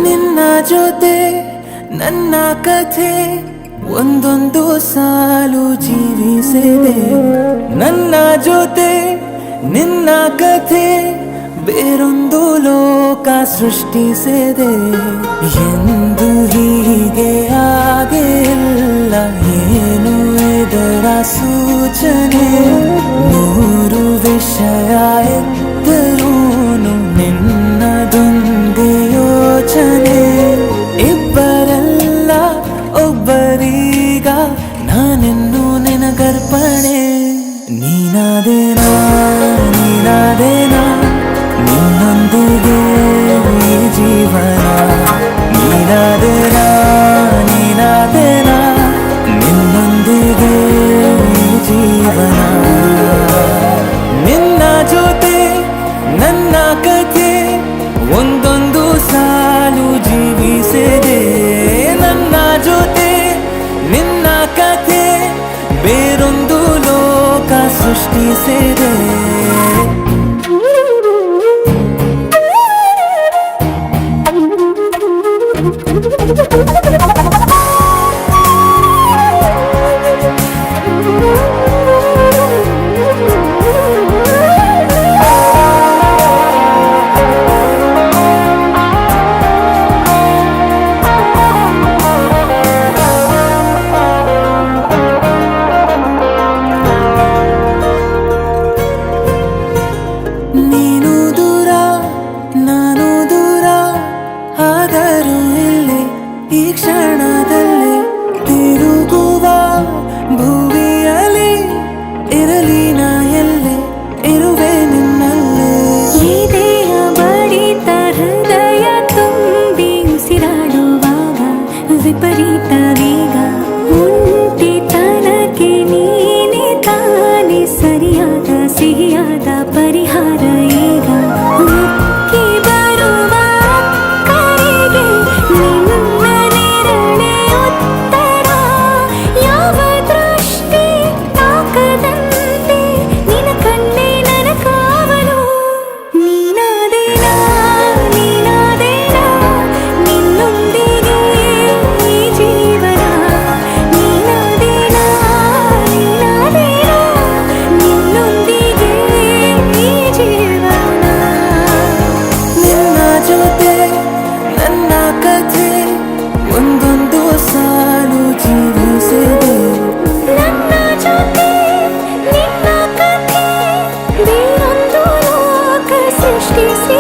ನಿನ್ನ ಜೊತೆ ನನ್ನ ಕಥೆ ಒಂದೊಂದು ಸಾಲು ಜೀವಿಸಿದೆ. ನನ್ನ ಜೊತೆ ನಿನ್ನ ಕಥೆ ಬೇರೊಂದು ಲೋಕ ಸೃಷ್ಟಿಸಿದೆ. ಎಂದು ಹೀಗೆ ಆಗಿಲ್ಲ, ಏನು ಇದರ ಸೂಚನೆ? ನೂರು ವಿಷಯ ಎತ್ತರೂನು ನಿನ್ನದೊಂದೇ ಯೋಚನೆ. ಇಬ್ಬರಲ್ಲ ಒಬ್ಬರೀಗ ನಾನೆನ್ನು ನಿನಗರ್ಪಣೆ. ನೀನಾದೇನಾ ನೀನಾದೇನಾ ನಿನ್ನೊಂದಿಗೆ ಈ ಜೀವನ. ನೀನಾದೇನಾ ನೀನಾದೇನಾ ನಿನ್ನೊಂದಿಗೆ ಈ ಜೀವನ. ನಿನ್ನ ಜೊತೆ ನನ್ನ ಕಥೆ ಒಂದೊಂದು ಸಾಲು ಜೀವಿಸಿದೆ. ನನ್ನ ಜೊತೆ ನಿನ್ನ ಕಥೆ ಬೇರೊಂದು ಲೋಕ ಸೃಷ್ಟಿಸಿದೆ. ನೀನು ದೂರ ನಾನು ದೂರ ಆದರೂ ಇಲ್ಲಿ ಈ ಕ್ಷಣದಲ್ಲಿ ತಿರುಗುವ ಭುವಿಯಲ್ಲಿ ಇರಲಿ ನಾ ಎಲ್ಲೆ ಇರುವೆ ನಿನ್ನಲ್ಲೇ. ಎದೆಯ ಬಡಿತ ಹೃದಯ ತುಂಬಿ ಉಸಿರಾಡುವಾಗ ವಿಪರೀತ ವೇಗ. ಒಂಟಿತನಕ್ಕೆ ನೀನೆ ತಾನೆ ಸರಿಯಾದ ಸಿಹಿಯಾದ ಪರಿಹಾರ ಈಗ. ಉಕ್ಕಿ ಬರುವ ಕರೆಗೆ ನಿನ್ನ ನೆರಳೆ ಉತ್ತರ. ಯಾವ ದೃಷ್ಟಿ ತಾಕದಂತೆ ನಿನ್ನ ಕಣ್ಣೆ ನನ್ನ ಕಾವಲು. ನೀನಾದೇನಾ ನೀನಾದೇನಾ ನಿನ್ನೊಂದಿಗೆ ಈ ಜೀವನ. ನೀನಾದೇನಾ ನೀನಾದೇನಾ ನಿನ್ನೊಂದಿಗೆ ಈ ಜೀವನ. ನಿನ್ನ ಜೊತೆ ನನ್ನ ಕಥೆ ಒಂದೊಂದು ಸಾಲು ಜೀವಿಸಿದೆ. ನನ್ನ ಜೊತೆ ನಿನ್ನ ಕಥೆ ಬೇರೊಂದು ಲೋಕ ಸೃಷ್ಟಿಸಿ